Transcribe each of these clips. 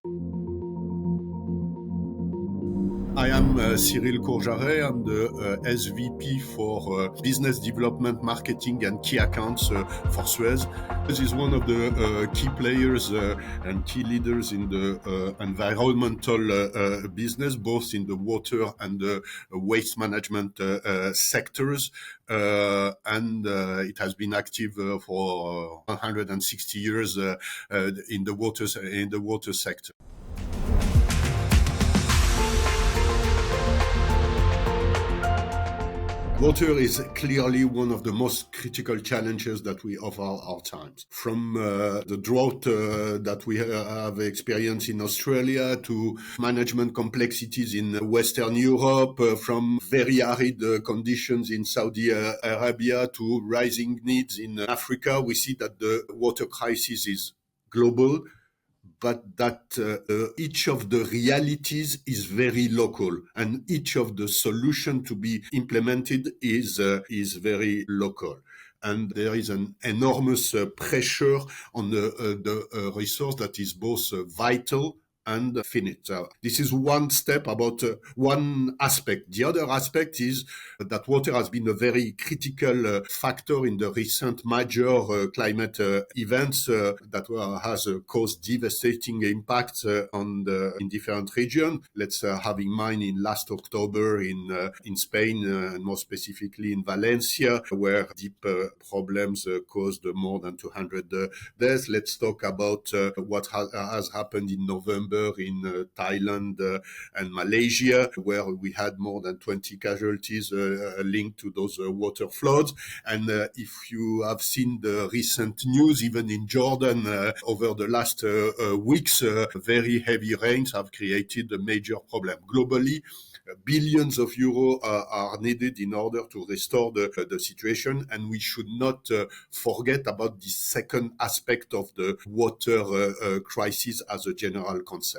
I am Cyril Courjaret. I'm the SVP for Business Development, Marketing and Key Accounts for Suez. Suez is one of the key players and key leaders in the environmental business, both in the water and the waste management sectors. And it has been active for 160 years in the water sector. Water is clearly one of the most critical challenges that we of our times. From the drought that we have experienced in Australia to management complexities in Western Europe, from very arid conditions in Saudi Arabia to rising needs in Africa, we see that the water crisis is global, but that each of the realities is very local, and each of the solution to be implemented is very local. And there is an enormous pressure on the resource that is both vital and finite. This is one step about one aspect. The other aspect is that water has been a very critical factor in the recent major climate events that has caused devastating impacts in different regions. Let's have in mind in last October in Spain, and more specifically in Valencia, where deep problems caused more than 200 deaths. Let's talk about what has happened in November in Thailand and Malaysia, where we had more than 20 casualties linked to those water floods. And if you have seen the recent news, even in Jordan, over the last weeks, very heavy rains have created a major problem. Globally, billions of euros are needed in order to restore the situation, and we should not forget about the second aspect of the water crisis as a general concept.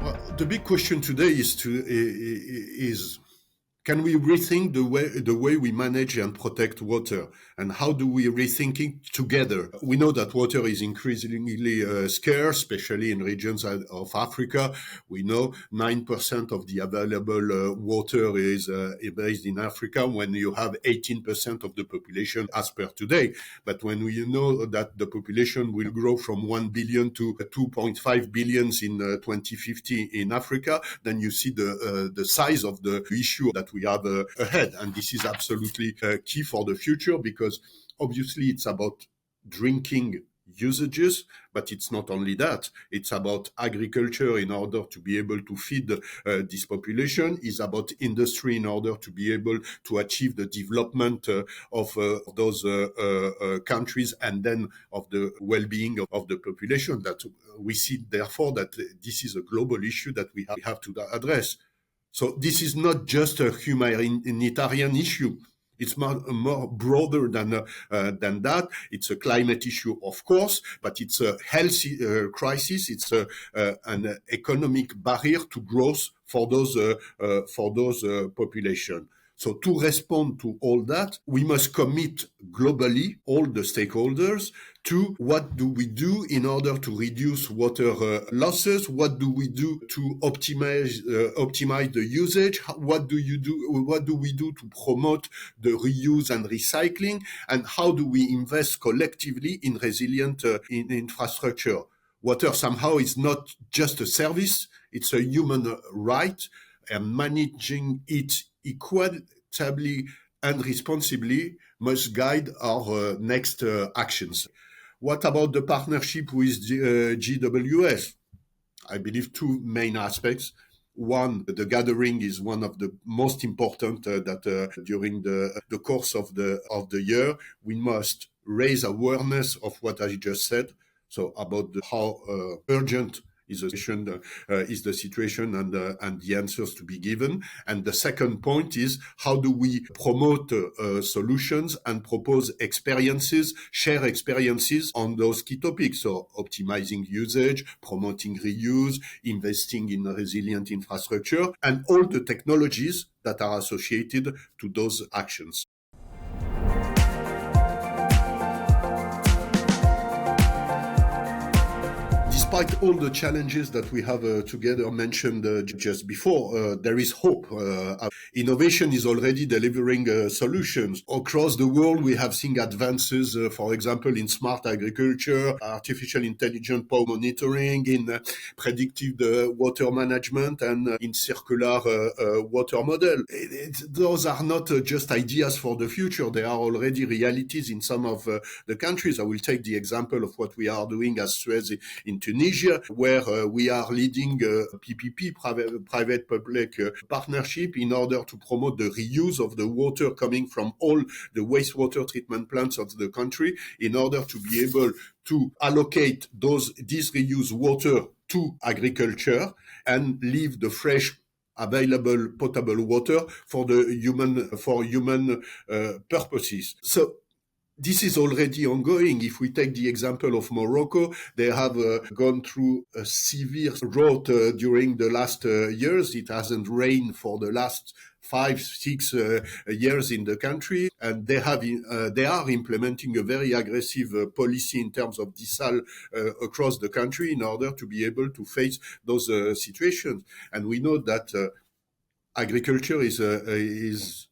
Well, the big question today is can we rethink the way we manage and protect water? And how do we rethink it together? We know that water is increasingly scarce, especially in regions of Africa. We know 9% of the available water is based in Africa, when you have 18% of the population as per today. But when we know that the population will grow from 1 billion to 2.5 billion in 2050 in Africa, then you see the size of the issue that we have ahead. And this is absolutely key for the future, because obviously it's about drinking usages, but it's not only that. It's about agriculture in order to be able to feed this population. It's about industry in order to be able to achieve the development of those countries, and then of the well-being of the population. That we see, therefore, that this is a global issue that we have to address. So this is not just a humanitarian issue. It's more broader than that. It's a climate issue, of course, but it's a health crisis. It's an economic barrier to growth for those population. So to respond to all that, we must commit globally, all the stakeholders, to what do we do in order to reduce water losses? What do we do to optimize the usage? What do we do to promote the reuse and recycling? And how do we invest collectively in resilient in infrastructure? Water somehow is not just a service; it's a human right, and managing it equitably and responsibly must guide our next actions. What about the partnership with GWS? I believe two main aspects. One, the gathering is one of the most important that during the course of the year, we must raise awareness of what I just said. So about how urgent is the situation and the answers to be given. And the second point is, how do we promote solutions and propose experiences, share experiences on those key topics? So optimizing usage, promoting reuse, investing in resilient infrastructure, and all the technologies that are associated to those actions. despite all the challenges that we have together mentioned just before, there is hope. Innovation is already delivering solutions. Across the world, we have seen advances, for example, in smart agriculture, artificial intelligence power monitoring, in predictive water management, and in circular water model. Those are not just ideas for the future. They are already realities in some of the countries. I will take the example of what we are doing as Suez in Tunisia, where we are leading PPP, private-public partnership, in order to promote the reuse of the water coming from all the wastewater treatment plants of the country, in order to be able to allocate this reused water to agriculture and leave the fresh available potable water for human purposes. So this is already ongoing. If we take the example of Morocco, they have gone through a severe drought during the last years. It hasn't rained for the last 5-6 years in the country, and they are implementing a very aggressive policy in terms of desal across the country in order to be able to face those situations. And we know that agriculture is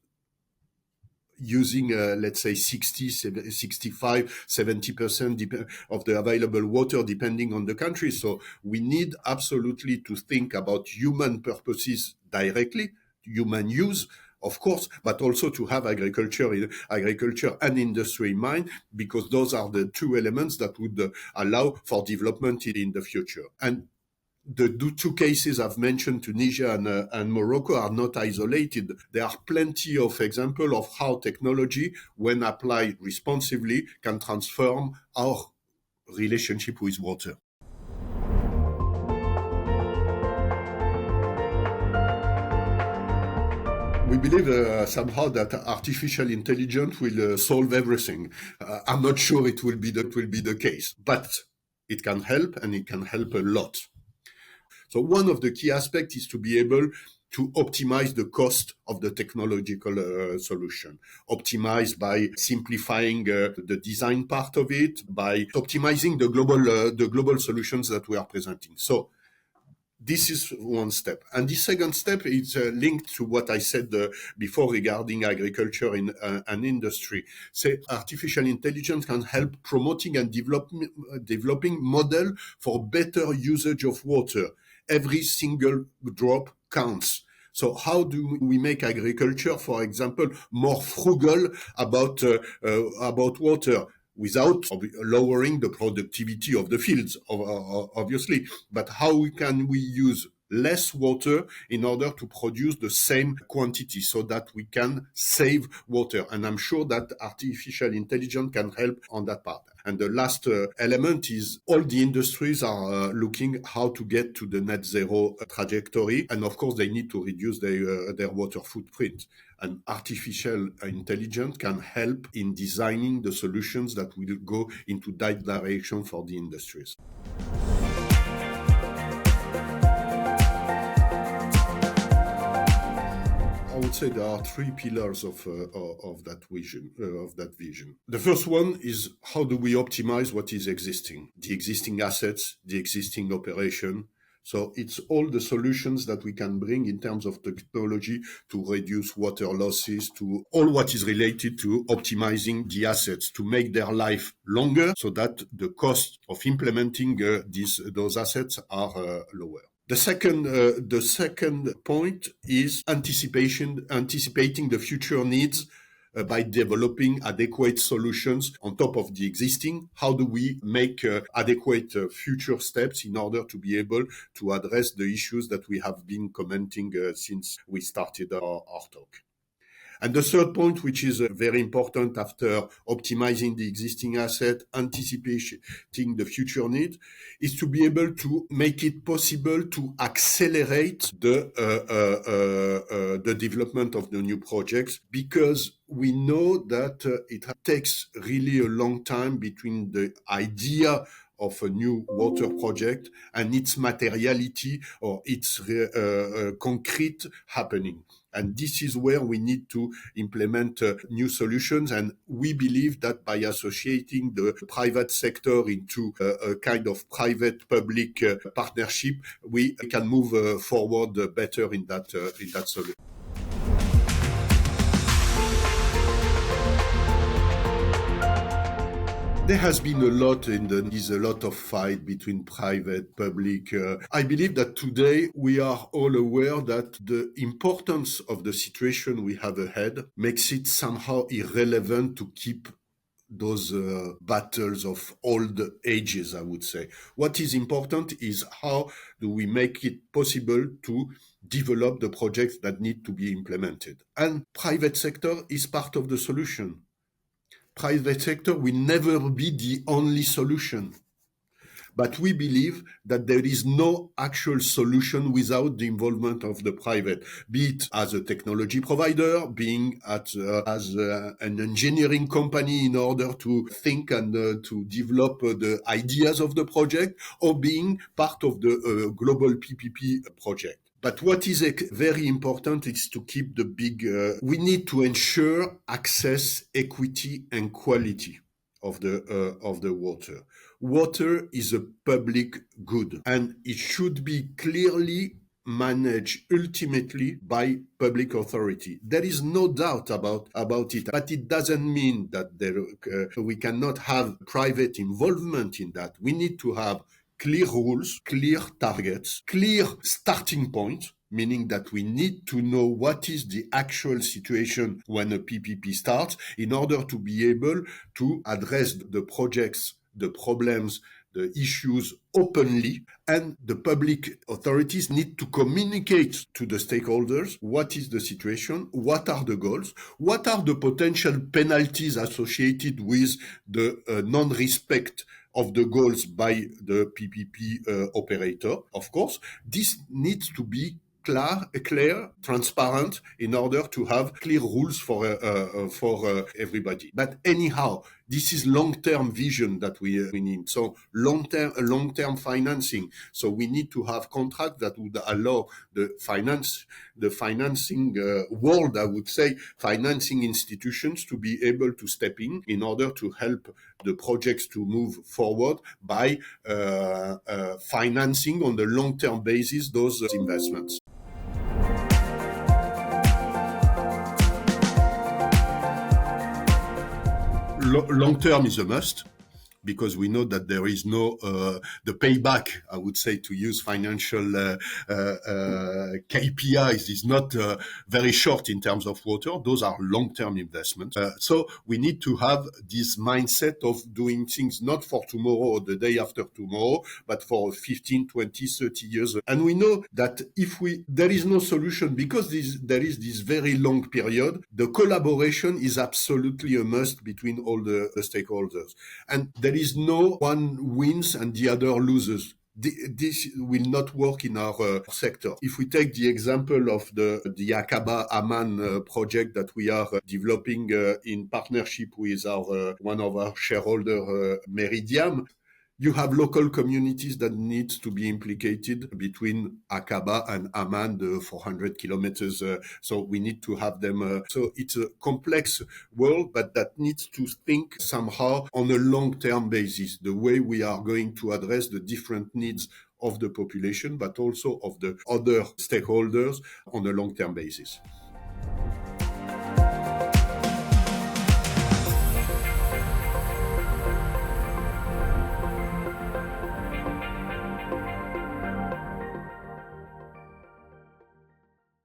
using, let's say, 60, 65, 70% of the available water, depending on the country. So we need absolutely to think about human purposes directly, human use, of course, but also to have agriculture and industry in mind, because those are the two elements that would allow for development in the future. And the two cases I've mentioned, Tunisia and Morocco, are not isolated. There are plenty of examples of how technology, when applied responsibly, can transform our relationship with water. We believe somehow that artificial intelligence will solve everything. I'm not sure it will be the case, but it can help, and it can help a lot. So one of the key aspects is to be able to optimize the cost of the technological solution. Optimize by simplifying the design part of it, by optimizing the global solutions that we are presenting. So this is one step. And the second step is linked to what I said before regarding agriculture and industry. Say, artificial intelligence can help promoting and developing model for better usage of water. Every single drop counts. So how do we make agriculture, for example, more frugal about water, without lowering the productivity of the fields, obviously? But how can we use less water in order to produce the same quantity, so that we can save water? And I'm sure that artificial intelligence can help on that part. And the last element is all the industries are looking how to get to the net zero trajectory. And of course, they need to reduce their water footprint. And artificial intelligence can help in designing the solutions that will go into that direction for the industries. I would say there are three pillars of that vision. The first one is, how do we optimize what is existing? The existing assets, the existing operation. So it's all the solutions that we can bring in terms of technology to reduce water losses, to all what is related to optimizing the assets, to make their life longer, so that the cost of implementing those assets are lower. The second point is anticipating the future needs by developing adequate solutions on top of the existing. How do we make adequate future steps in order to be able to address the issues that we have been commenting since we started our talk? And the third point, which is very important after optimizing the existing asset, anticipating the future need, is to be able to make it possible to accelerate the development of the new projects, because we know that it takes really a long time between the idea of a new water project and its materiality or its concrete happening. And this is where we need to implement new solutions. And we believe that by associating the private sector into a kind of private-public partnership, we can move forward better in that solution. There has been a lot is a lot of fight between private, public. I believe that today we are all aware that the importance of the situation we have ahead makes it somehow irrelevant to keep those battles of old ages, I would say. What is important is how do we make it possible to develop the projects that need to be implemented. And private sector is part of the solution. Private sector will never be the only solution. But we believe that there is no actual solution without the involvement of the private, be it as a technology provider, being as an engineering company in order to think and to develop the ideas of the project, or being part of the global PPP project. But what is very important is to keep the we need to ensure access, equity, and quality of the water. Water is a public good, and it should be clearly managed ultimately by public authority. There is no doubt about it, but it doesn't mean that we cannot have private involvement in that. We need to have clear rules, clear targets, clear starting point, meaning that we need to know what is the actual situation when a PPP starts in order to be able to address the projects, the problems, the issues openly, and the public authorities need to communicate to the stakeholders what is the situation, what are the goals, what are the potential penalties associated with the non-respect of the goals by the PPP operator. Of course, this needs to be clear, transparent, in order to have clear rules for everybody. But anyhow, this is long-term vision that we need. So long-term financing. So we need to have contracts that would allow the financing world, I would say, financing institutions to be able to step in order to help the projects to move forward by financing on the long-term basis those investments. Long term is a must, because we know that there is no the payback, I would say, to use financial KPIs is not very short in terms of water. Those are long-term investments. So we need to have this mindset of doing things not for tomorrow or the day after tomorrow, but for 15, 20, 30 years. And we know that there is no solution because there is this very long period. The collaboration is absolutely a must between all the stakeholders. And there is no one wins and the other loses. This will not work in our sector. If we take the example of the Aqaba Amman project that we are developing in partnership with one of our shareholder, Meridiam, you have local communities that need to be implicated between Aqaba and Amman, the 400 kilometers. So we need to have them. So it's a complex world, but that needs to think somehow on a long-term basis, the way we are going to address the different needs of the population, but also of the other stakeholders on a long-term basis.